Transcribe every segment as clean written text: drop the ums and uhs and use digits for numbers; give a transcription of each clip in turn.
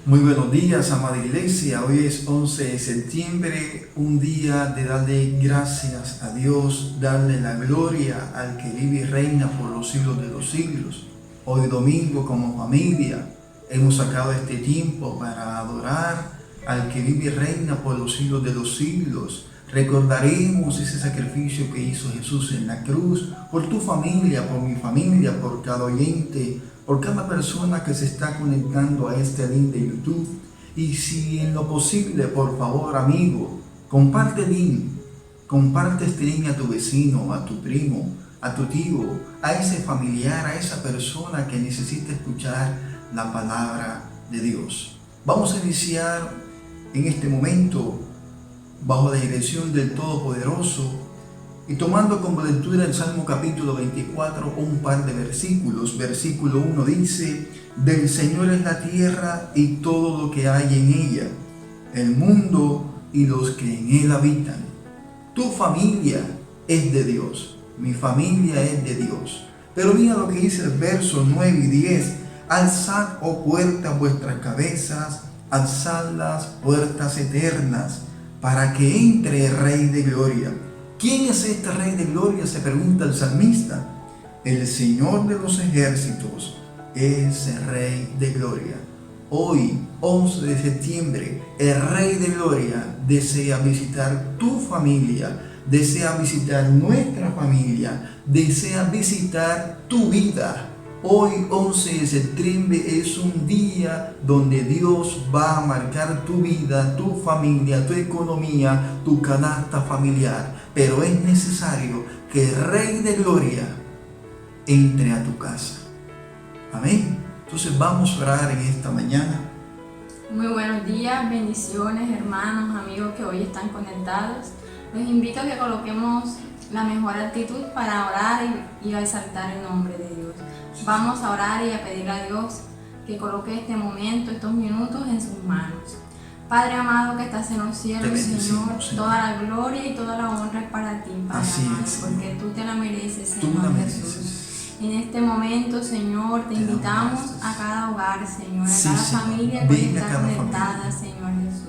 Muy buenos días, amada iglesia. Hoy es 11 de septiembre, un día de darle gracias a Dios, darle la gloria al que vive y reina por los siglos de los siglos. Hoy domingo, como familia, hemos sacado este tiempo para adorar al que vive y reina por los siglos de los siglos. Recordaremos ese sacrificio que hizo Jesús en la cruz por tu familia, por mi familia, por cada oyente, por cada persona que se está conectando a este link de YouTube. Y si en lo posible, por favor, amigo, comparte el link, comparte este link a tu vecino, a tu primo, a tu tío, a ese familiar, a esa persona que necesita escuchar la palabra de Dios. Vamos a iniciar en este momento bajo la dirección del Todopoderoso y tomando como lectura el Salmo capítulo 24 un par de versículos. Versículo 1 dice: del Señor es la tierra y todo lo que hay en ella, el mundo y los que en él habitan. Tu familia es de Dios, mi familia es de Dios. Pero mira lo que dice el verso 9 y 10: alzad, oh puertas, vuestras cabezas, alzad las puertas eternas, para que entre el Rey de Gloria. ¿Quién es este Rey de Gloria?, se pregunta el salmista. El Señor de los ejércitos es el Rey de Gloria. Hoy, 11 de septiembre, el Rey de Gloria desea visitar tu familia, desea visitar nuestra familia, desea visitar tu vida. Hoy, 11 de septiembre, es un día donde Dios va a marcar tu vida, tu familia, tu economía, tu canasta familiar. Pero es necesario que el Rey de Gloria entre a tu casa. Amén. Entonces vamos a orar en esta mañana. Muy buenos días, bendiciones, hermanos, amigos que hoy están conectados. Los invito a que coloquemos la mejor actitud para orar y a exaltar el nombre de Dios. Vamos a orar y a pedirle a Dios que coloque este momento, estos minutos en sus manos. Padre amado que estás en los cielos, Señor, toda la gloria y toda la honra es para ti, Padre amado, porque tú te la mereces, Señor Jesús. En este momento, Señor, te invitamos a cada hogar, Señor, a cada familia que está conectada, Señor Jesús.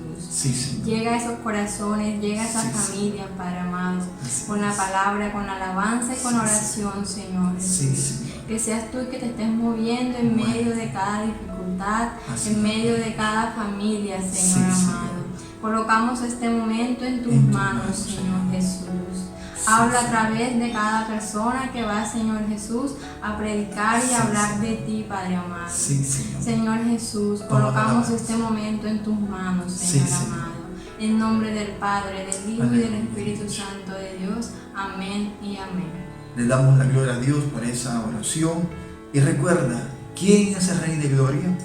Llega a esos corazones, llega a esas familias, Padre amado, con la palabra, con la alabanza y con la oración, Señor Jesús. Que seas tú el que te estés moviendo en medio de cada dificultad, en medio de cada familia, Señor amado. Colocamos este momento en tus manos, Señor Jesús. Habla a través de cada persona que va, Señor Jesús, a predicar y a hablar de ti, Padre amado. Señor Jesús, colocamos este momento en tus manos, Señor amado. En nombre del Padre, del Hijo y del Espíritu Santo de Dios. Amén y amén. Le damos la gloria a Dios por esa oración. Y recuerda, ¿quién es el Rey de Gloria?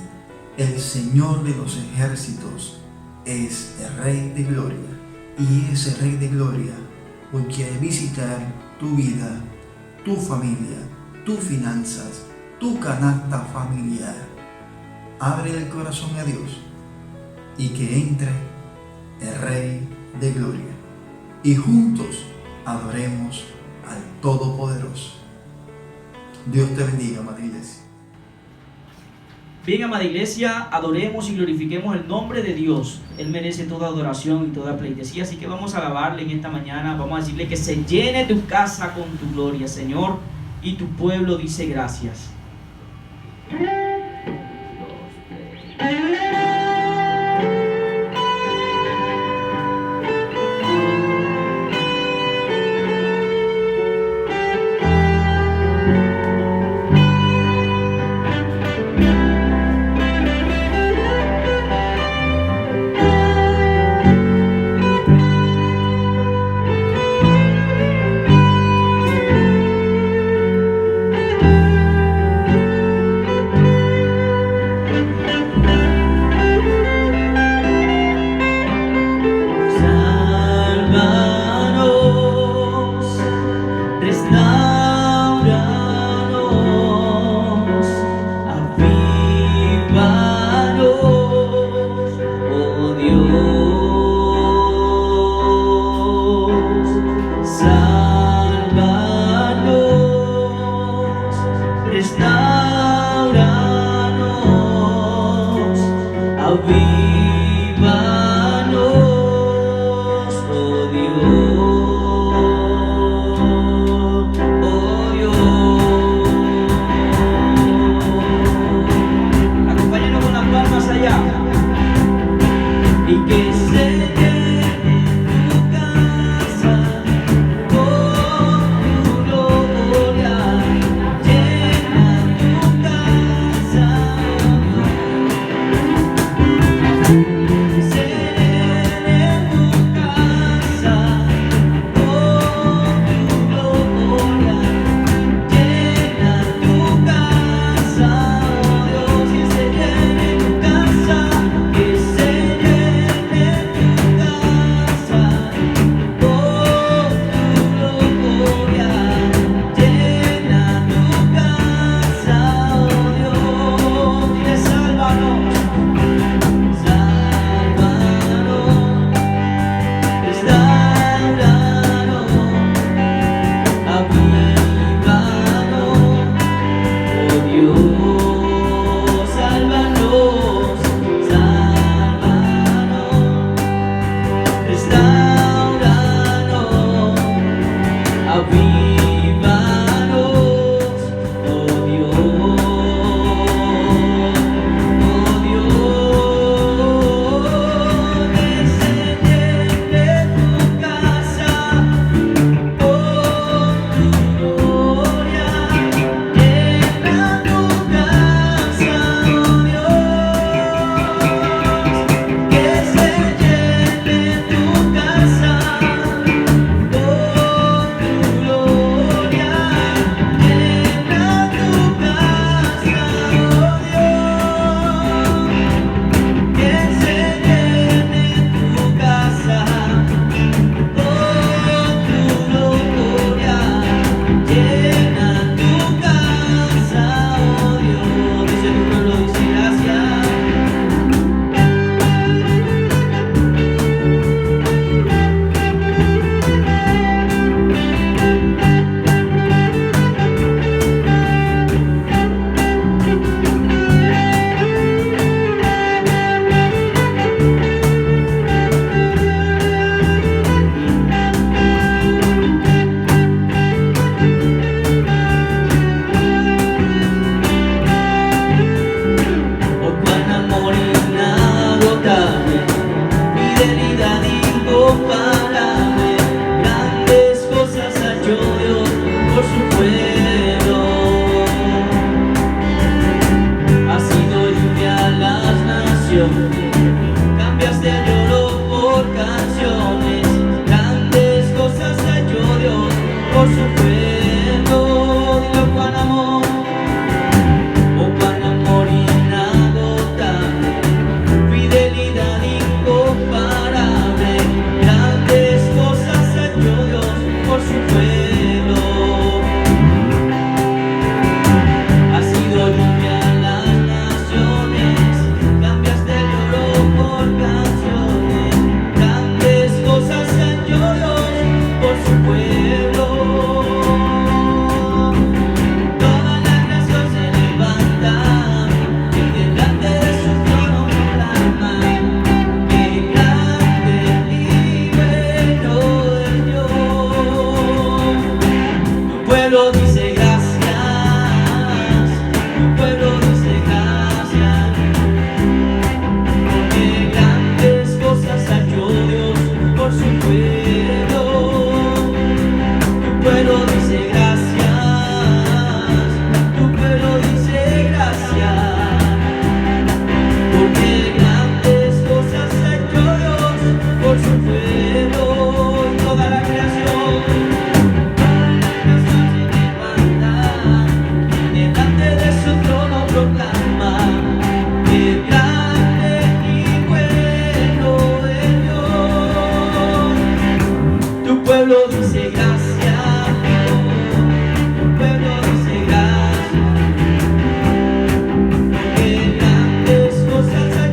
El Señor de los ejércitos es el Rey de Gloria. Y ese Rey de Gloria hoy quiere visitar tu vida, tu familia, tus finanzas, tu canasta familiar. Abre el corazón a Dios y que entre el Rey de Gloria. Y juntos adoremos al Todopoderoso. Dios te bendiga, amada iglesia. Bien, amada iglesia, adoremos y glorifiquemos el nombre de Dios. Él merece toda adoración y toda pleitesía, así que vamos a alabarle en esta mañana. Vamos a decirle que se llene tu casa con tu gloria, Señor, y tu pueblo dice gracias. Restauranos, Avívanos, oh Dios, oh Dios. Acompáñanos con las palmas allá. Y que se llene tu casa con tu gloria. Llena tu casa, oh Dios. Se llene tu casa con tu gloria. Llena tu casa, oh Dios. Que se llene tu casa, que se llene tu casa con tu gloria. Llena tu casa, oh Dios. Dile, sálvanos, restauranos, avívanos, oh Dios, sálvanos, restauranos, avívanos, oh Dios, oh Dios, que se llene tu casa con tu gloria. Llena tu casa, oh Dios, que se llene tu casa con tu gloria. Llena tu casa, oh Dios, que se llene tu casa con tu gloria. Llena tu casa, oh Dios. Dice tu pueblo, dice gracias. Oh, cuán amor inagotable, fidelidad incomparable, grandes cosas ha hecho Dios por su pueblo. Ha sido lluvia a las naciones, cambiaste el lloro por canciones, grandes cosas ha hecho Dios por su pueblo. Dilo, cuán amor. Oh, cuán amor inagotable, fidelidad incomparable, grandes cosas ha hecho Dios por su pueblo. Ha sido lluvia a las naciones, cambiaste el lloro por canciones, grandes cosas ha hecho Dios por su pueblo. Toda la creación se levanta y delante de su trono proclama que grande y bueno es Dios. Tu pueblo dice gracias, tu pueblo dice gracias, porque grandes cosas ha hecho Dios por su pueblo. Tu pueblo dice gracias, tu pueblo dice gracias, porque grandes cosas ha hecho Dios por su pueblo. Y toda la creación se levanta y delante de su trono proclama que grande y bueno es Dios. Tu pueblo dice gracias, tu pueblo dice gracias, porque grandes cosas ha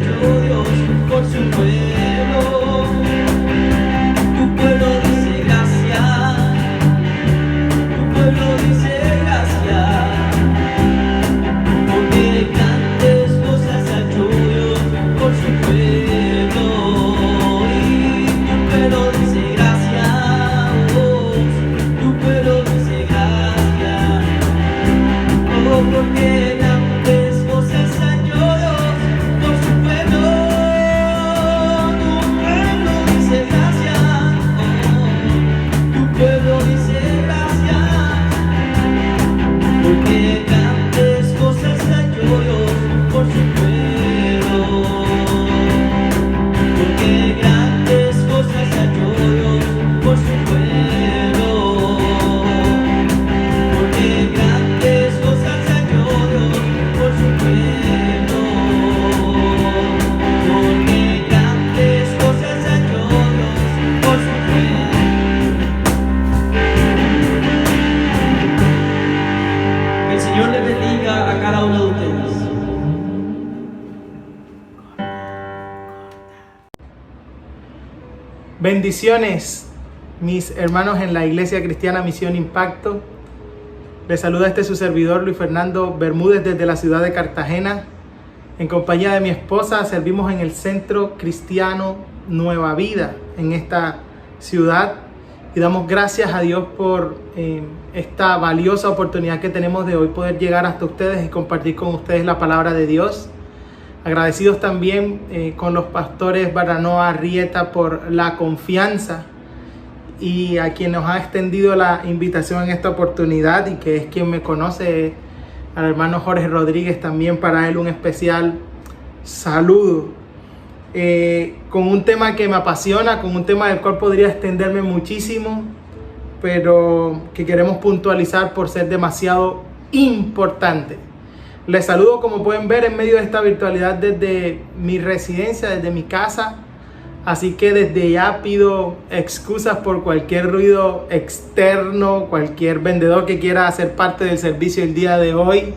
Bendiciones, mis hermanos en la Iglesia Cristiana Misión Impacto. Les saluda su servidor Luis Fernando Bermúdez desde la ciudad de Cartagena. En compañía de mi esposa servimos en el Centro Cristiano Nueva Vida en esta ciudad y damos gracias a Dios por esta valiosa oportunidad que tenemos de hoy poder llegar hasta ustedes y compartir con ustedes la palabra de Dios. Agradecidos también con los pastores Baranoa Arrieta por la confianza y a quien nos ha extendido la invitación en esta oportunidad y que es quien me conoce, al hermano Jorge Rodríguez, también para él un especial saludo. Con un tema que me apasiona, con un tema del cual podría extenderme muchísimo, pero que queremos puntualizar por ser demasiado importante. Les saludo, como pueden ver, en medio de esta virtualidad desde mi residencia, desde mi casa. Así que desde ya pido excusas por cualquier ruido externo, cualquier vendedor que quiera hacer parte del servicio el día de hoy.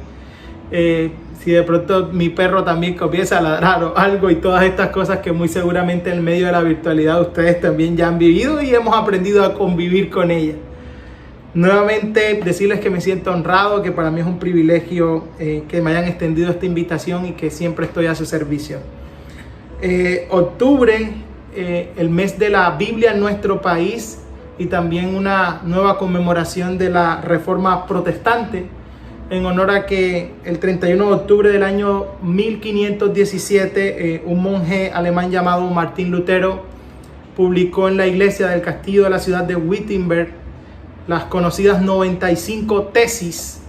Si de pronto mi perro también comienza a ladrar o algo y todas estas cosas que muy seguramente en medio de la virtualidad ustedes también ya han vivido y hemos aprendido a convivir con ella. Nuevamente decirles que me siento honrado, que para mí es un privilegio que me hayan extendido esta invitación y que siempre estoy a su servicio. Octubre, el mes de la Biblia en nuestro país y también una nueva conmemoración de la Reforma Protestante, en honor a que el 31 de octubre del año 1517 un monje alemán llamado Martín Lutero publicó en la iglesia del castillo de la ciudad de Wittenberg las conocidas 95 tesis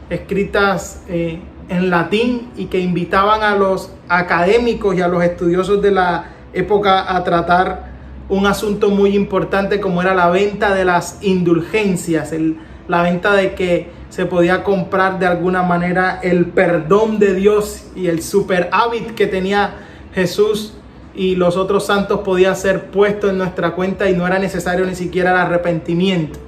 escritas en latín y que invitaban a los académicos y a los estudiosos de la época a tratar un asunto muy importante como era la venta de las indulgencias, la venta de que se podía comprar de alguna manera el perdón de Dios y el superávit que tenía Jesús y los otros santos podía ser puesto en nuestra cuenta y no era necesario ni siquiera el arrepentimiento.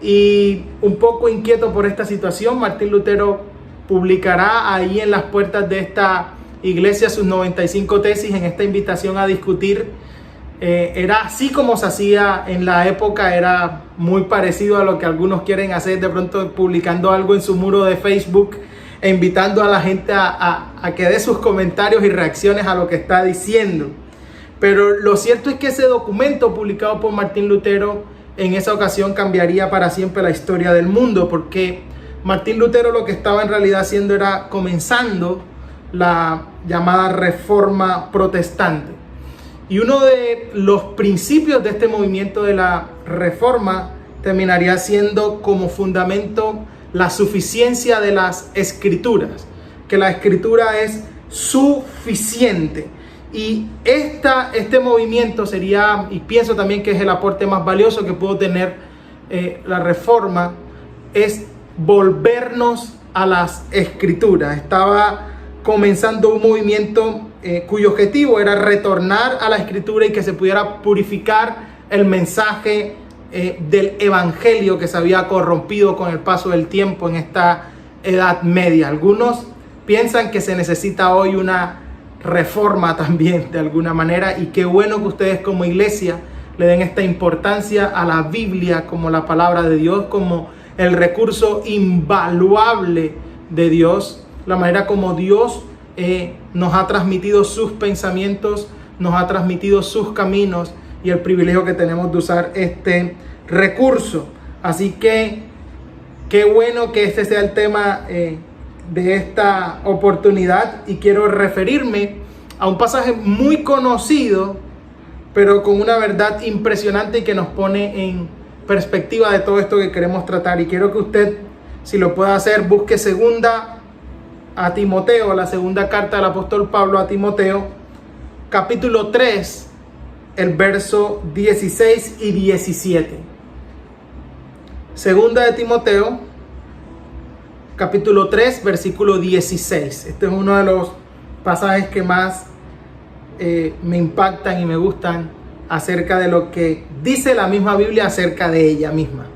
Y un poco inquieto por esta situación, Martín Lutero publicará ahí en las puertas de esta iglesia sus 95 tesis en esta invitación a discutir. Era así como se hacía en la época, era muy parecido a lo que algunos quieren hacer, de pronto publicando algo en su muro de Facebook e invitando a la gente a que dé sus comentarios y reacciones a lo que está diciendo. Pero lo cierto es que ese documento publicado por Martín Lutero en esa ocasión cambiaría para siempre la historia del mundo, porque Martín Lutero lo que estaba en realidad haciendo era comenzando la llamada Reforma Protestante. Y uno de los principios de este movimiento de la Reforma terminaría siendo como fundamento la suficiencia de las Escrituras, que la Escritura es suficiente. Y este movimiento sería, y pienso también que es el aporte más valioso que pudo tener la Reforma, es volvernos a las Escrituras. Estaba comenzando un movimiento cuyo objetivo era retornar a la Escritura y que se pudiera purificar el mensaje del Evangelio que se había corrompido con el paso del tiempo en esta Edad Media. Algunos piensan que se necesita hoy una reforma también de alguna manera, y qué bueno que ustedes como iglesia le den esta importancia a la Biblia como la palabra de Dios, como el recurso invaluable de Dios, la manera como Dios nos ha transmitido sus pensamientos, nos ha transmitido sus caminos y el privilegio que tenemos de usar este recurso. Así que qué bueno que este sea el tema de esta oportunidad, y quiero referirme a un pasaje muy conocido pero con una verdad impresionante y que nos pone en perspectiva de todo esto que queremos tratar. Y quiero que usted, si lo puede hacer, busque segunda a Timoteo, la segunda carta del apóstol Pablo a Timoteo, capítulo 3, el verso 16 y 17. Segunda de Timoteo, capítulo 3, versículo 16. Este es uno de los pasajes que más me impactan y me gustan acerca de lo que dice la misma Biblia acerca de ella misma.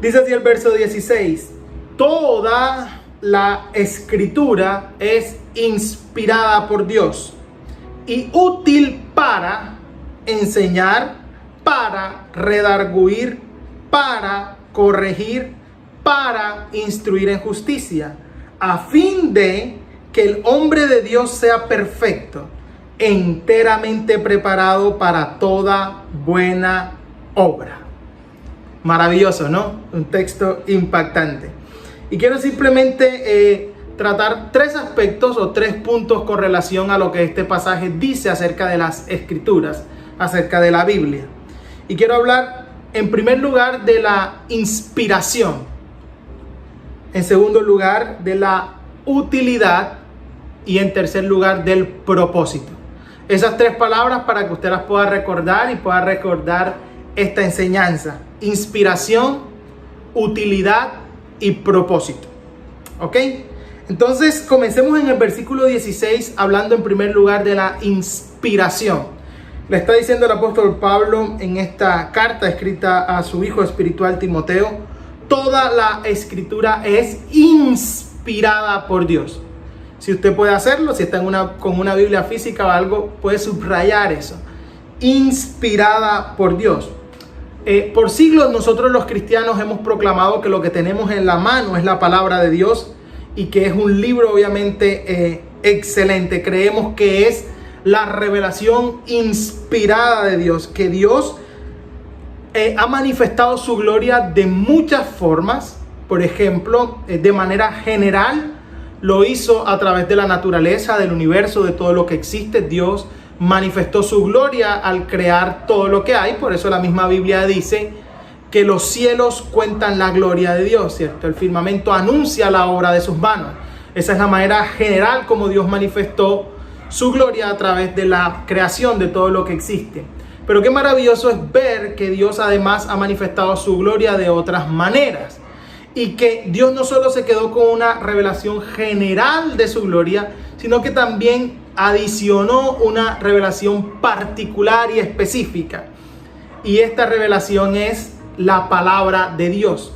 Dice así el verso 16: toda la escritura es inspirada por Dios y útil para enseñar, para redarguir, para corregir, para instruir en justicia, a fin de que el hombre de Dios sea perfecto, enteramente preparado para toda buena obra. Maravilloso, ¿no? Un texto impactante. Y quiero simplemente tratar 3 aspectos o 3 puntos con relación a lo que este pasaje dice acerca de las Escrituras, acerca de la Biblia. Y quiero hablar en primer lugar de la inspiración, en segundo lugar de la utilidad y en tercer lugar del propósito. Esas 3 palabras para que usted las pueda recordar y pueda recordar esta enseñanza: inspiración, utilidad y propósito. ¿Ok? Entonces comencemos en el versículo 16 hablando en primer lugar de la inspiración. Le está diciendo el apóstol Pablo en esta carta escrita a su hijo espiritual Timoteo: toda la escritura es inspirada por Dios. Si usted puede hacerlo, si está con una Biblia física o algo, puede subrayar eso. Inspirada por Dios. Por siglos nosotros los cristianos hemos proclamado que lo que tenemos en la mano es la palabra de Dios y que es un libro obviamente excelente. Creemos que es la revelación inspirada de Dios, que Dios ha manifestado su gloria de muchas formas. Por ejemplo, de manera general, lo hizo a través de la naturaleza, del universo, de todo lo que existe. Dios manifestó su gloria al crear todo lo que hay. Por eso la misma Biblia dice que los cielos cuentan la gloria de Dios, ¿cierto? El firmamento anuncia la obra de sus manos. Esa es la manera general como Dios manifestó su gloria a través de la creación de todo lo que existe. Pero qué maravilloso es ver que Dios además ha manifestado su gloria de otras maneras. Y que Dios no solo se quedó con una revelación general de su gloria, sino que también adicionó una revelación particular y específica. Y esta revelación es la palabra de Dios.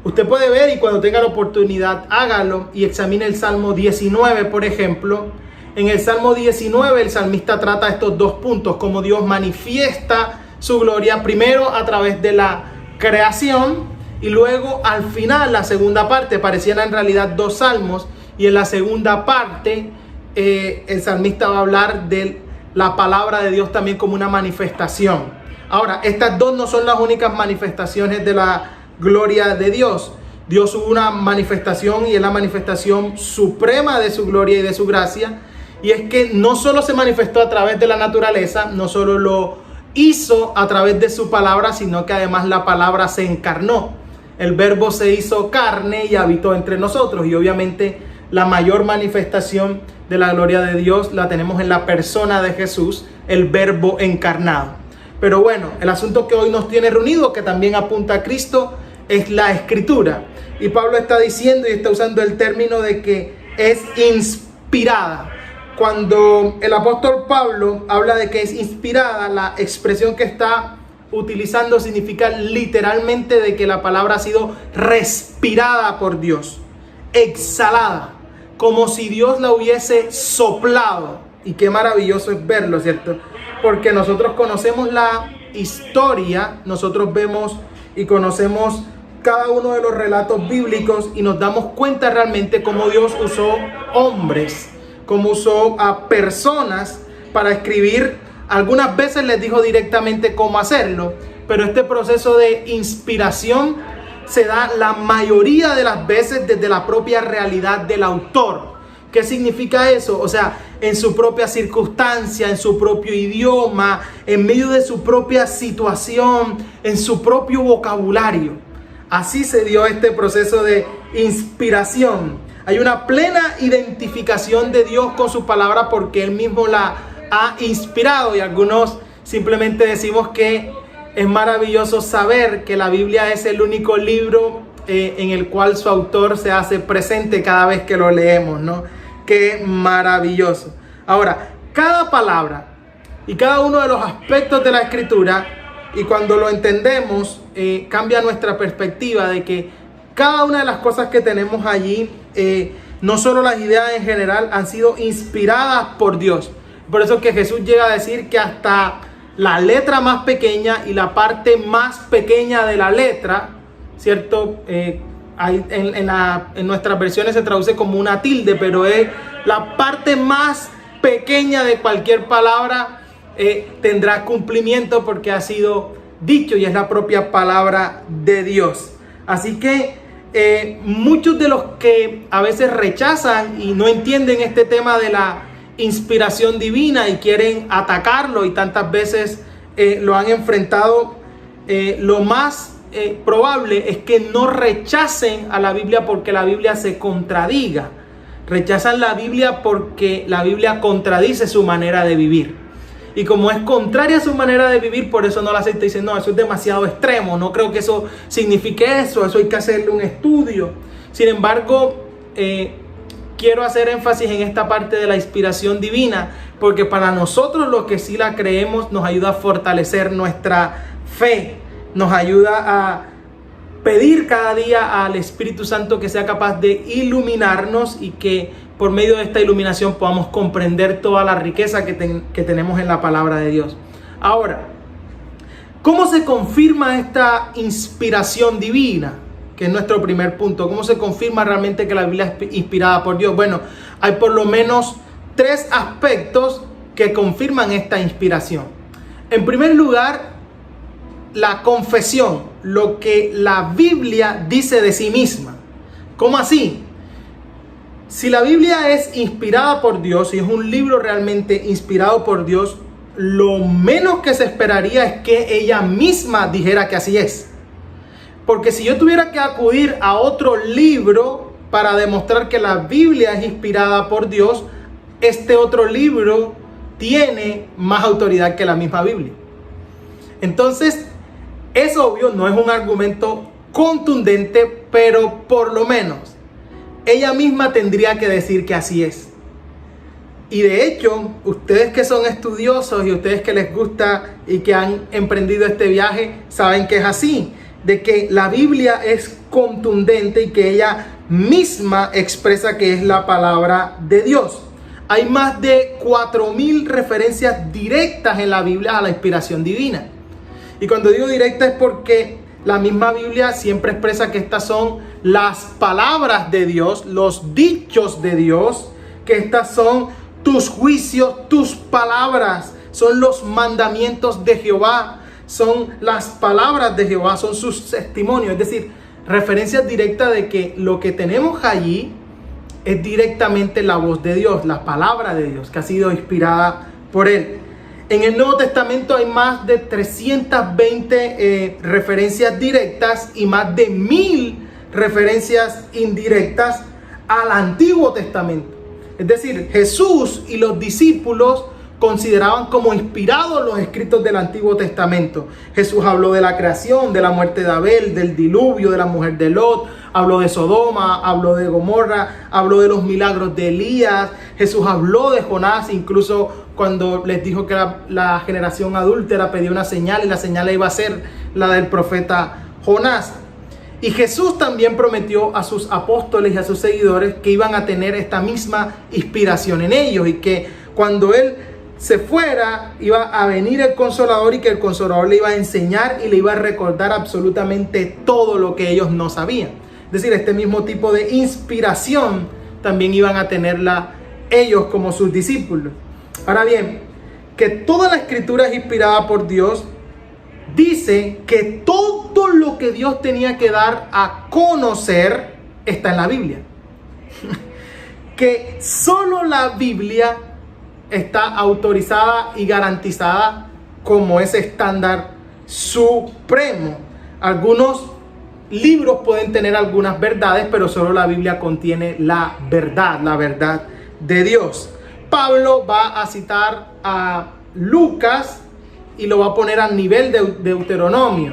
Usted puede ver, y cuando tenga la oportunidad hágalo, y examine el Salmo 19, por ejemplo. En el Salmo 19 el salmista trata estos 2 puntos: cómo Dios manifiesta su gloria, primero a través de la creación, y luego al final, la segunda parte. Parecían en realidad 2 salmos, y en la segunda parte el salmista va a hablar de la palabra de Dios también como una manifestación. Ahora, estas 2 no son las únicas manifestaciones de la gloria de Dios. Dios hubo una manifestación, y es la manifestación suprema de su gloria y de su gracia. Y es que no solo se manifestó a través de la naturaleza, no solo lo hizo a través de su palabra, sino que además la palabra se encarnó. El verbo se hizo carne y habitó entre nosotros. Y obviamente la mayor manifestación de la gloria de Dios la tenemos en la persona de Jesús, el verbo encarnado. Pero bueno, el asunto que hoy nos tiene reunidos, que también apunta a Cristo, es la Escritura. Y Pablo está diciendo y está usando el término de que es inspirada. Cuando el apóstol Pablo habla de que es inspirada, la expresión que está utilizando significa literalmente de que la palabra ha sido respirada por Dios, exhalada, como si Dios la hubiese soplado. Y qué maravilloso es verlo, ¿cierto? Porque nosotros conocemos la historia, nosotros vemos y conocemos cada uno de los relatos bíblicos y nos damos cuenta realmente cómo Dios usó hombres, cómo usó a personas para escribir. Algunas veces les dijo directamente cómo hacerlo, pero este proceso de inspiración se da la mayoría de las veces desde la propia realidad del autor. ¿Qué significa eso? O sea, en su propia circunstancia, en su propio idioma, en medio de su propia situación, en su propio vocabulario. Así se dio este proceso de inspiración. Hay una plena identificación de Dios con su palabra porque Él mismo la ha inspirado, y algunos simplemente decimos que es maravilloso saber que la Biblia es el único libro en el cual su autor se hace presente cada vez que lo leemos, ¿no? Qué maravilloso. Ahora, cada palabra y cada uno de los aspectos de la Escritura, y cuando lo entendemos, cambia nuestra perspectiva de que cada una de las cosas que tenemos allí, no solo las ideas en general, han sido inspiradas por Dios. Por eso es que Jesús llega a decir que hasta la letra más pequeña y la parte más pequeña de la letra, ¿cierto? En nuestras versiones se traduce como una tilde, pero es la parte más pequeña de cualquier palabra, tendrá cumplimiento porque ha sido dicho y es la propia palabra de Dios. Así que muchos de los que a veces rechazan y no entienden este tema de la inspiración divina y quieren atacarlo y tantas veces lo han enfrentado, lo más probable es que no rechacen a la Biblia porque la Biblia se contradiga. Rechazan la Biblia porque la Biblia contradice su manera de vivir. Y como es contraria a su manera de vivir, por eso no la acepta y dicen, no, eso es demasiado extremo, no creo que eso signifique eso hay que hacerle un estudio. Sin embargo, quiero hacer énfasis en esta parte de la inspiración divina, porque para nosotros los que sí la creemos nos ayuda a fortalecer nuestra fe, nos ayuda a pedir cada día al Espíritu Santo que sea capaz de iluminarnos y que por medio de esta iluminación podamos comprender toda la riqueza que tenemos en la palabra de Dios. Ahora, ¿cómo se confirma esta inspiración divina? Que es nuestro primer punto. ¿Cómo se confirma realmente que la Biblia es inspirada por Dios? Bueno, hay por lo menos 3 aspectos que confirman esta inspiración. En primer lugar, la confesión, lo que la Biblia dice de sí misma. ¿Cómo así? Si la Biblia es inspirada por Dios y es un libro realmente inspirado por Dios, lo menos que se esperaría es que ella misma dijera que así es. Porque si yo tuviera que acudir a otro libro para demostrar que la Biblia es inspirada por Dios, este otro libro tiene más autoridad que la misma Biblia. Entonces, es obvio, no es un argumento contundente, pero por lo menos ella misma tendría que decir que así es. Y de hecho, ustedes que son estudiosos y ustedes que les gusta y que han emprendido este viaje, saben que es así, de que la Biblia es contundente y que ella misma expresa que es la palabra de Dios. Hay más de 4,000 referencias directas en la Biblia a la inspiración divina. Y cuando digo directa es porque la misma Biblia siempre expresa que estas son las palabras de Dios, los dichos de Dios, que estas son tus juicios, tus palabras, son los mandamientos de Jehová, son las palabras de Jehová, son sus testimonios. Es decir, referencias directas de que lo que tenemos allí es directamente la voz de Dios, la palabra de Dios, que ha sido inspirada por Él. En el Nuevo Testamento hay más de 320 referencias directas y más de 1,000 referencias indirectas al Antiguo Testamento. Es decir, Jesús y los discípulos consideraban como inspirados los escritos del Antiguo Testamento. Jesús habló de la creación, de la muerte de Abel, del diluvio, de la mujer de Lot, habló de Sodoma, habló de Gomorra, habló de los milagros de Elías. Jesús habló de Jonás, incluso cuando les dijo que la generación adúltera pedía una señal y la señal iba a ser la del profeta Jonás. Y Jesús también prometió a sus apóstoles y a sus seguidores que iban a tener esta misma inspiración en ellos y que cuando Él se fuera iba a venir el Consolador y que el Consolador le iba a enseñar y le iba a recordar absolutamente todo lo que ellos no sabían. Es decir, este mismo tipo de inspiración también iban a tenerla ellos como sus discípulos. Ahora bien, que toda la escritura es inspirada por Dios, dice que todo lo que Dios tenía que dar a conocer está en la Biblia. Que solo la Biblia está autorizada y garantizada como ese estándar supremo. Algunos libros pueden tener algunas verdades, pero solo la Biblia contiene la verdad de Dios. Pablo va a citar a Lucas y lo va a poner al nivel de Deuteronomio.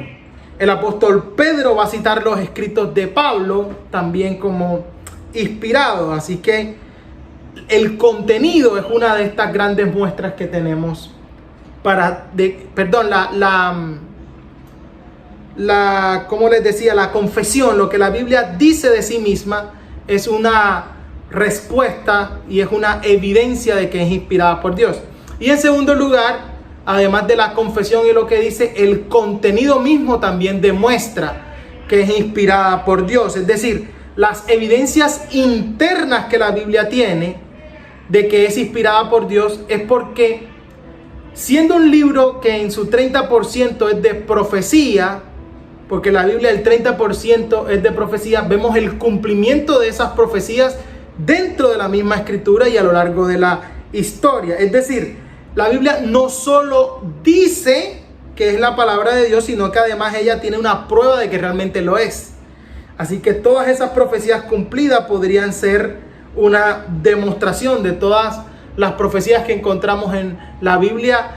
El apóstol Pedro va a citar los escritos de Pablo también como inspirados. Así que el contenido es una de estas grandes muestras que tenemos como les decía, la confesión, lo que la Biblia dice de sí misma es una respuesta y es una evidencia de que es inspirada por Dios. Y en segundo lugar, además de la confesión y lo que dice, el contenido mismo también demuestra que es inspirada por Dios. Es decir, las evidencias internas que la Biblia tiene de que es inspirada por Dios es porque, siendo un libro que en su 30% es de profecía, porque la Biblia el 30% es de profecía, vemos el cumplimiento de esas profecías dentro de la misma escritura y a lo largo de la historia. Es decir, la Biblia no solo dice que es la palabra de Dios, sino que además ella tiene una prueba de que realmente lo es. Así que todas esas profecías cumplidas podrían ser una demostración de todas las profecías que encontramos en la Biblia.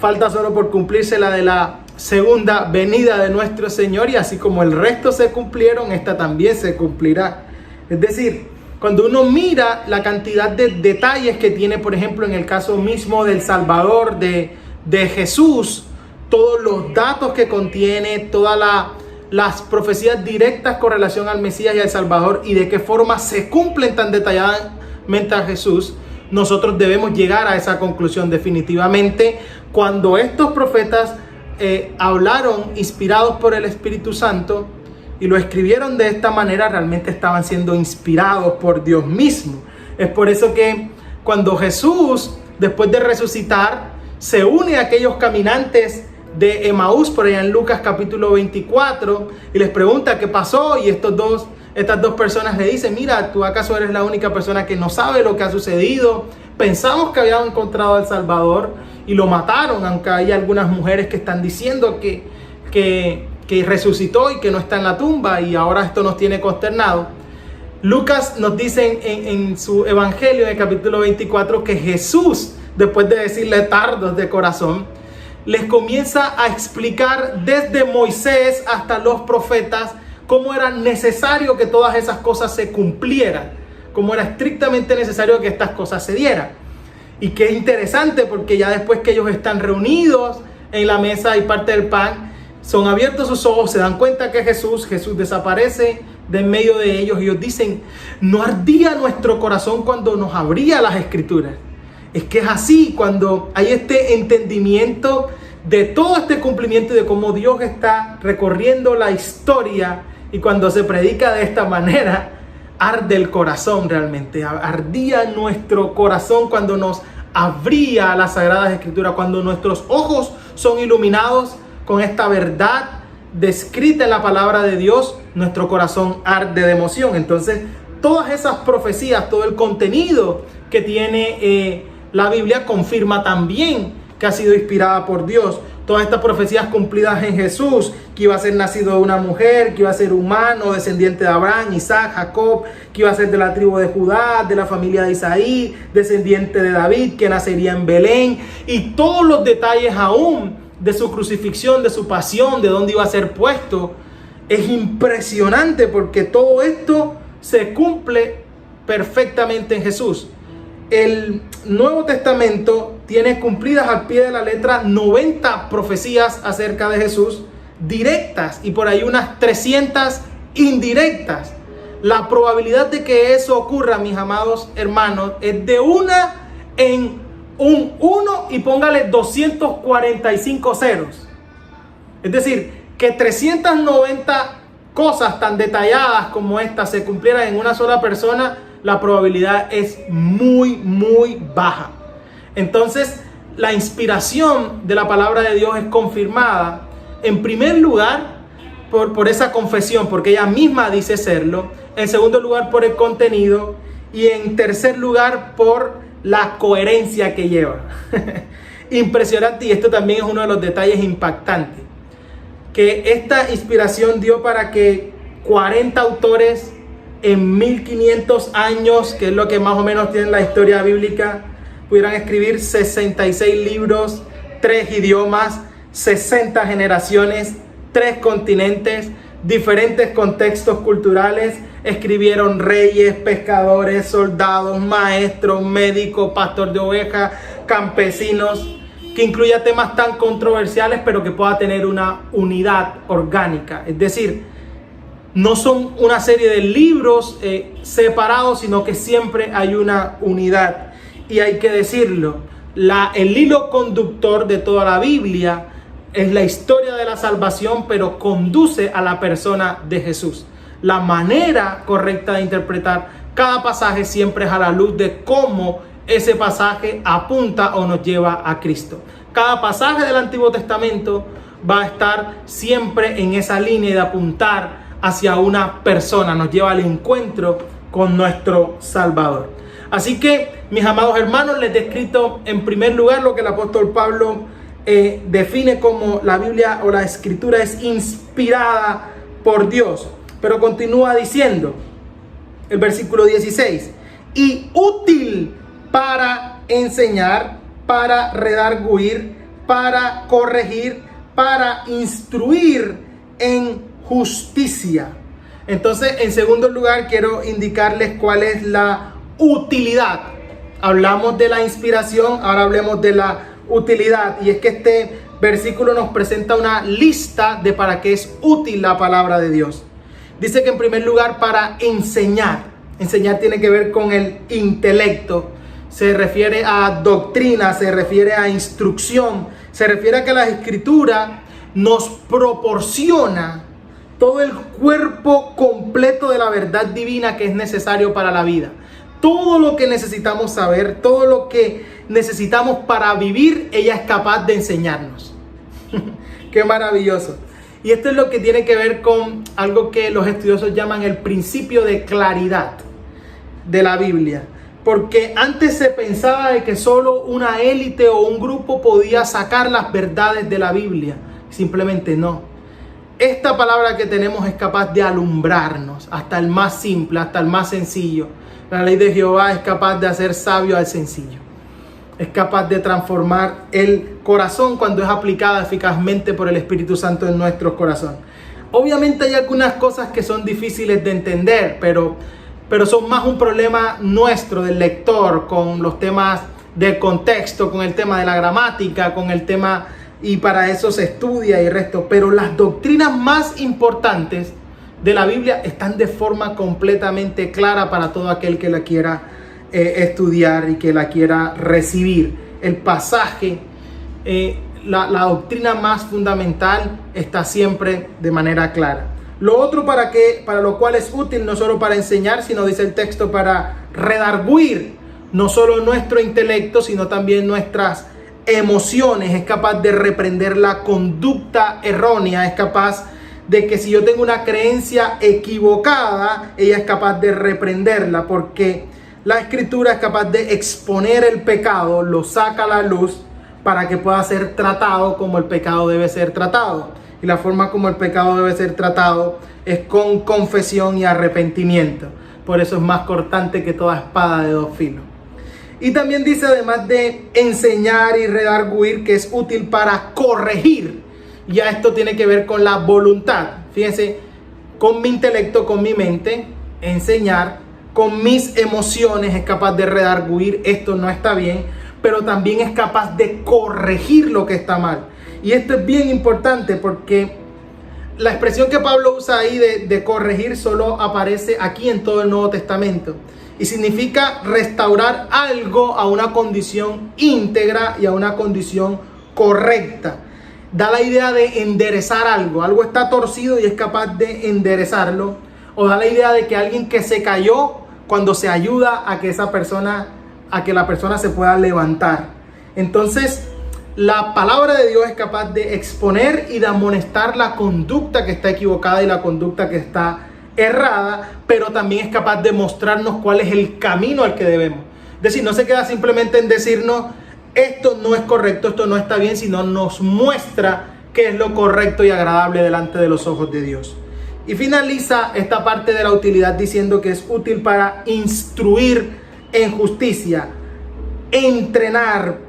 Falta solo por cumplirse la de la segunda venida de nuestro Señor, y así como el resto se cumplieron, esta también se cumplirá. Es decir, cuando uno mira la cantidad de detalles que tiene, por ejemplo, en el caso mismo del Salvador, de Jesús, todos los datos que contiene, todas las profecías directas con relación al Mesías y al Salvador, y de qué forma se cumplen tan detalladamente a Jesús, nosotros debemos llegar a esa conclusión definitivamente. Cuando estos profetas hablaron inspirados por el Espíritu Santo y lo escribieron de esta manera, realmente estaban siendo inspirados por Dios mismo. Es por eso que cuando Jesús, después de resucitar, se une a aquellos caminantes de Emaús, por allá en Lucas capítulo 24, y les pregunta qué pasó, y estas dos personas le dicen: mira, tú acaso eres la única persona que no sabe lo que ha sucedido. Pensamos que habían encontrado al Salvador y lo mataron, aunque hay algunas mujeres que están diciendo que resucitó y que no está en la tumba, y ahora esto nos tiene consternados. Lucas nos dice en su evangelio, en el capítulo 24, que Jesús, después de decirle tardos de corazón, les comienza a explicar desde Moisés hasta los profetas cómo era necesario que todas esas cosas se cumplieran, cómo era estrictamente necesario que estas cosas se dieran. Y qué interesante, porque ya después que ellos están reunidos en la mesa y parte del pan, son abiertos sus ojos, se dan cuenta que Jesús desaparece de en medio de ellos, y ellos dicen: ¿no ardía nuestro corazón cuando nos abría las escrituras? Es que es así, cuando hay este entendimiento de todo este cumplimiento y de cómo Dios está recorriendo la historia, y cuando se predica de esta manera, arde el corazón realmente. Ardía nuestro corazón cuando nos abría las Sagradas Escrituras, cuando nuestros ojos son iluminados con esta verdad descrita en la palabra de Dios, nuestro corazón arde de emoción. Entonces, todas esas profecías, todo el contenido que tiene la Biblia confirma también que ha sido inspirada por Dios. Todas estas profecías cumplidas en Jesús, que iba a ser nacido de una mujer, que iba a ser humano, descendiente de Abraham, Isaac, Jacob, que iba a ser de la tribu de Judá, de la familia de Isaí, descendiente de David, que nacería en Belén, y todos los detalles aún de su crucifixión, de su pasión, de dónde iba a ser puesto. Es impresionante, porque todo esto se cumple perfectamente en Jesús. El Nuevo Testamento tiene cumplidas al pie de la letra 90 profecías acerca de Jesús, directas, y por ahí unas 300 indirectas. La probabilidad de que eso ocurra, mis amados hermanos, es de 1 en un 1, y póngale 245 ceros. Es decir, que 390 cosas tan detalladas como esta se cumplieran en una sola persona, la probabilidad es muy, muy baja. Entonces, la inspiración de la palabra de Dios es confirmada, en primer lugar, por esa confesión, porque ella misma dice serlo. En segundo lugar, por el contenido. Y en tercer lugar, por la coherencia que lleva. Impresionante, y esto también es uno de los detalles impactantes, que esta inspiración dio para que 40 autores en 1500 años, que es lo que más o menos tiene la historia bíblica, pudieran escribir 66 libros, 3 idiomas, 60 generaciones, 3 continentes, diferentes contextos culturales. Escribieron reyes, pescadores, soldados, maestros, médicos, pastor de ovejas, campesinos, que incluya temas tan controversiales, pero que pueda tener una unidad orgánica. Es decir, no son una serie de libros separados, sino que siempre hay una unidad. Y hay que decirlo, el hilo conductor de toda la Biblia es la historia de la salvación, pero conduce a la persona de Jesús. La manera correcta de interpretar cada pasaje siempre es a la luz de cómo ese pasaje apunta o nos lleva a Cristo. Cada pasaje del Antiguo Testamento va a estar siempre en esa línea de apuntar hacia una persona, nos lleva al encuentro con nuestro Salvador. Así que, mis amados hermanos, les he descrito en primer lugar lo que el apóstol Pablo define como la Biblia o la Escritura es inspirada por Dios. Pero continúa diciendo el versículo 16, y útil para enseñar, para redarguir, para corregir, para instruir en justicia. Entonces, en segundo lugar, quiero indicarles cuál es la utilidad. Hablamos de la inspiración, ahora hablemos de la utilidad. Y es que este versículo nos presenta una lista de para qué es útil la palabra de Dios. Dice que en primer lugar para enseñar. Enseñar tiene que ver con el intelecto. Se refiere a doctrina, se refiere a instrucción. Se refiere a que la Escritura nos proporciona todo el cuerpo completo de la verdad divina que es necesario para la vida. Todo lo que necesitamos saber, todo lo que necesitamos para vivir, ella es capaz de enseñarnos. Qué maravilloso. Y esto es lo que tiene que ver con algo que los estudiosos llaman el principio de claridad de la Biblia. Porque antes se pensaba de que solo una élite o un grupo podía sacar las verdades de la Biblia. Simplemente no. Esta palabra que tenemos es capaz de alumbrarnos hasta el más simple, hasta el más sencillo. La ley de Jehová es capaz de hacer sabio al sencillo. Es capaz de transformar el corazón cuando es aplicada eficazmente por el Espíritu Santo en nuestro corazón. Obviamente hay algunas cosas que son difíciles de entender, pero son más un problema nuestro, del lector, con los temas del contexto, con el tema de la gramática, con el tema, y para eso se estudia y resto. Pero las doctrinas más importantes de la Biblia están de forma completamente clara para todo aquel que la quiera estudiar y que la quiera recibir. El pasaje, la doctrina más fundamental está siempre de manera clara. Lo otro para lo cual es útil, no solo para enseñar, sino dice el texto para redarguir, no solo nuestro intelecto, sino también nuestras emociones. Es capaz de reprender la conducta errónea, es capaz de que si yo tengo una creencia equivocada, ella es capaz de reprenderla, porque la Escritura es capaz de exponer el pecado, lo saca a la luz para que pueda ser tratado como el pecado debe ser tratado. Y la forma como el pecado debe ser tratado es con confesión y arrepentimiento. Por eso es más cortante que toda espada de dos filos. Y también dice, además de enseñar y redarguir, que es útil para corregir. Ya esto tiene que ver con la voluntad. Fíjense, con mi intelecto, con mi mente, enseñar, con mis emociones es capaz de redarguir, esto no está bien, pero también es capaz de corregir lo que está mal. Y esto es bien importante porque la expresión que Pablo usa ahí de corregir solo aparece aquí en todo el Nuevo Testamento. Y significa restaurar algo a una condición íntegra y a una condición correcta. Da la idea de enderezar algo. Algo está torcido y es capaz de enderezarlo. O da la idea de que alguien que se cayó, cuando se ayuda a que la persona se pueda levantar. Entonces, la palabra de Dios es capaz de exponer y de amonestar la conducta que está equivocada y la conducta que está errada, pero también es capaz de mostrarnos cuál es el camino al que debemos. Es decir, no se queda simplemente en decirnos esto no es correcto, esto no está bien, sino nos muestra qué es lo correcto y agradable delante de los ojos de Dios. Y finaliza esta parte de la utilidad diciendo que es útil para instruir en justicia, entrenar,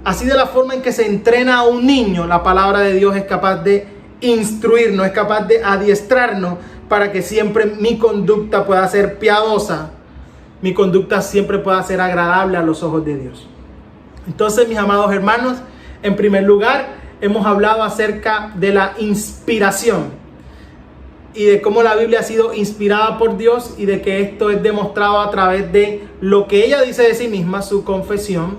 así de la forma en que se entrena a un niño. La palabra de Dios es capaz de instruirnos, es capaz de adiestrarnos para que siempre mi conducta pueda ser piadosa, mi conducta siempre pueda ser agradable a los ojos de Dios. Entonces, mis amados hermanos, en primer lugar, hemos hablado acerca de la inspiración y de cómo la Biblia ha sido inspirada por Dios y de que esto es demostrado a través de lo que ella dice de sí misma, su confesión.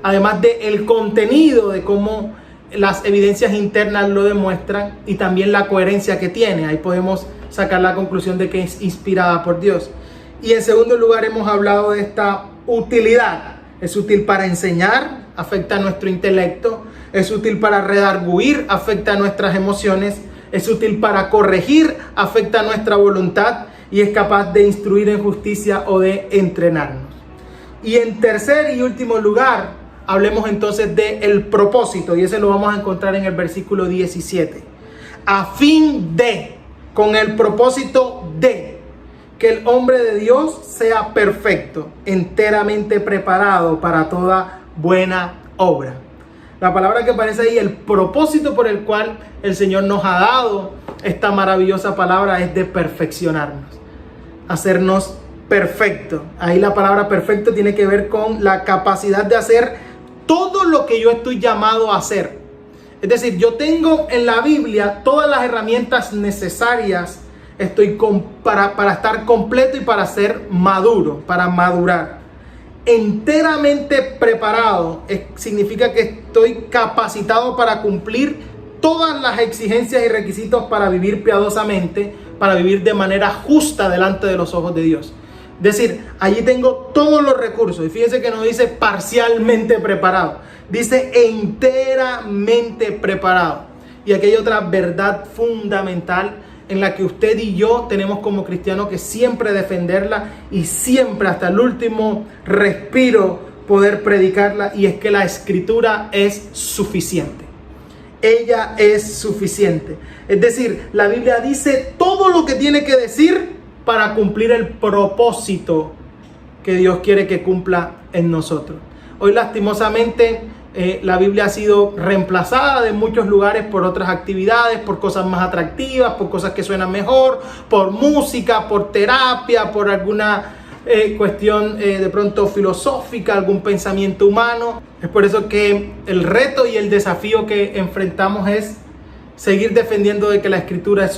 además del contenido, de cómo las evidencias internas lo demuestran y también la coherencia que tiene. Ahí podemos sacar la conclusión de que es inspirada por Dios. Y en segundo lugar hemos hablado de esta utilidad. Es útil para enseñar, afecta a nuestro intelecto. Es útil para redarguir, afecta a nuestras emociones. Es útil para corregir, afecta a nuestra voluntad. Y es capaz de instruir en justicia o de entrenarnos. Y en tercer y último lugar, hablemos entonces del propósito. Y ese lo vamos a encontrar en el versículo 17. A fin de, con el propósito de, que el hombre de Dios sea perfecto, enteramente preparado para toda buena obra. La palabra que aparece ahí, el propósito por el cual el Señor nos ha dado esta maravillosa palabra, es de perfeccionarnos, hacernos perfecto. Ahí la palabra perfecto tiene que ver con la capacidad de hacer todo lo que yo estoy llamado a hacer. Es decir, yo tengo en la Biblia todas las herramientas necesarias para estar completo y para ser maduro, para madurar. Enteramente preparado significa que estoy capacitado para cumplir todas las exigencias y requisitos para vivir piadosamente, para vivir de manera justa delante de los ojos de Dios. Es decir, allí tengo todos los recursos. Y fíjense que no dice parcialmente preparado, dice enteramente preparado. Y aquí hay otra verdad fundamental en la que usted y yo tenemos como cristianos que siempre defenderla y siempre hasta el último respiro poder predicarla, y es que la Escritura es suficiente. Ella es suficiente. Es decir, la Biblia dice todo lo que tiene que decir para cumplir el propósito que Dios quiere que cumpla en nosotros. Hoy lastimosamente la Biblia ha sido reemplazada de muchos lugares por otras actividades, por cosas más atractivas, por cosas que suenan mejor, por música, por terapia, por alguna cuestión de pronto filosófica, algún pensamiento humano. Es por eso que el reto y el desafío que enfrentamos es seguir defendiendo de que la Escritura es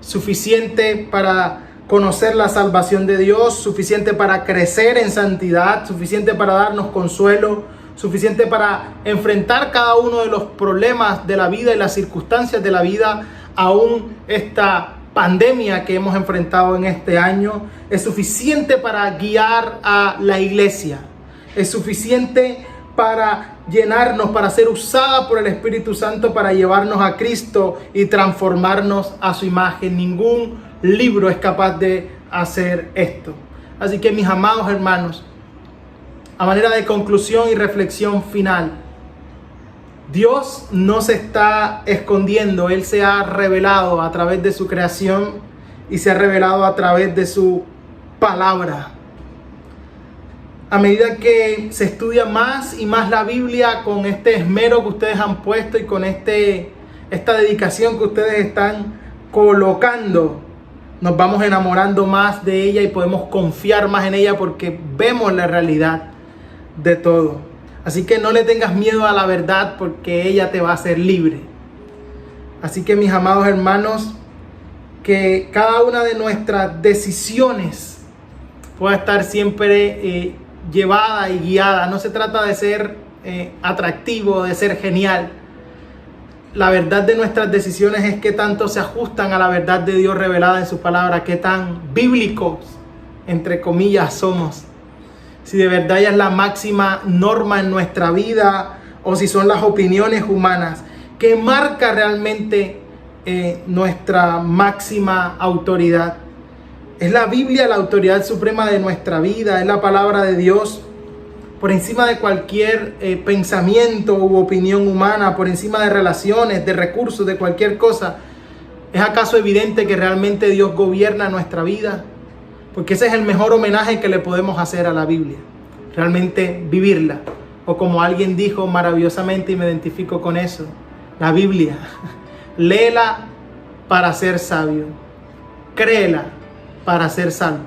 suficiente para conocer la salvación de Dios, suficiente para crecer en santidad, suficiente para darnos consuelo, suficiente para enfrentar cada uno de los problemas de la vida y las circunstancias de la vida, aún esta pandemia que hemos enfrentado en este año. Es suficiente para guiar a la iglesia, es suficiente para llenarnos, para ser usada por el Espíritu Santo, para llevarnos a Cristo y transformarnos a su imagen. Ningún libro es capaz de hacer esto. Así que, mis amados hermanos, a manera de conclusión y reflexión final, Dios no se está escondiendo. Él se ha revelado a través de su creación y se ha revelado a través de su palabra. A medida que se estudia más y más la Biblia, con este esmero que ustedes han puesto y con esta dedicación que ustedes están colocando, nos vamos enamorando más de ella y podemos confiar más en ella porque vemos la realidad de todo. Así que no le tengas miedo a la verdad, porque ella te va a hacer libre. Así que, mis amados hermanos, que cada una de nuestras decisiones pueda estar siempre llevada y guiada. No se trata de ser atractivo, de ser genial. La verdad de nuestras decisiones es qué tanto se ajustan a la verdad de Dios revelada en su palabra, qué tan bíblicos, entre comillas, somos. Si de verdad ella es la máxima norma en nuestra vida, o si son las opiniones humanas, que marca realmente nuestra máxima autoridad. Es la Biblia la autoridad suprema de nuestra vida, es la palabra de Dios, por encima de cualquier pensamiento u opinión humana, por encima de relaciones, de recursos, de cualquier cosa. ¿Es acaso evidente que realmente Dios gobierna nuestra vida? Porque ese es el mejor homenaje que le podemos hacer a la Biblia, realmente vivirla. O como alguien dijo maravillosamente, y me identifico con eso, la Biblia, léela para ser sabio, créela para ser salvo,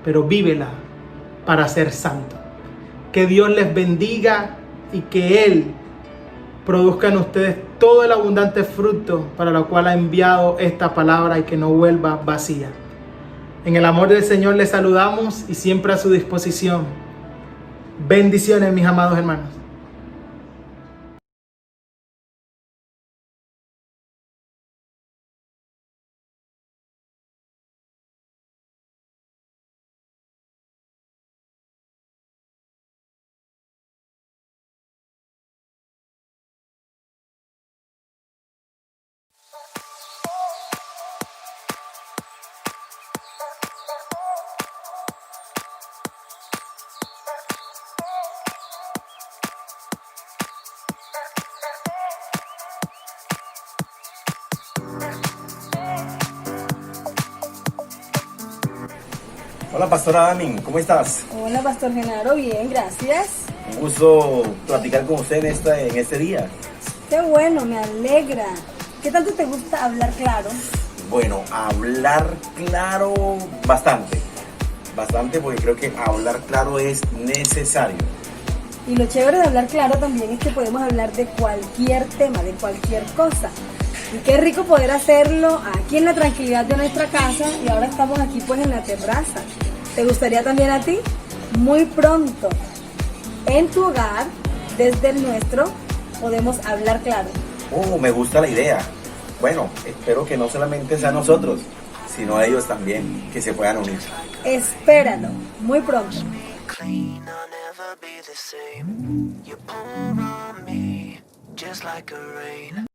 pero vívela para ser santo. Que Dios les bendiga y que Él produzca en ustedes todo el abundante fruto para lo cual ha enviado esta palabra, y que no vuelva vacía. En el amor del Señor les saludamos y siempre a su disposición. Bendiciones, mis amados hermanos. Hola, Pastora Amin, ¿cómo estás? Hola, Pastor Genaro, bien, gracias. Un gusto platicar con usted en este día. Qué bueno, me alegra. ¿Qué tanto te gusta hablar claro? Bueno, hablar claro bastante. Bastante porque creo que hablar claro es necesario. Y lo chévere de hablar claro también es que podemos hablar de cualquier tema, de cualquier cosa. Y qué rico poder hacerlo aquí en la tranquilidad de nuestra casa y ahora estamos aquí pues en la terraza. ¿Te gustaría también a ti? Muy pronto, en tu hogar, desde el nuestro, podemos hablar claro. Oh, me gusta la idea. Bueno, espero que no solamente sea nosotros, sino ellos también, que se puedan unir. Espéralo, muy pronto. Clean, I'll never be the same. You pour on me just like a rain.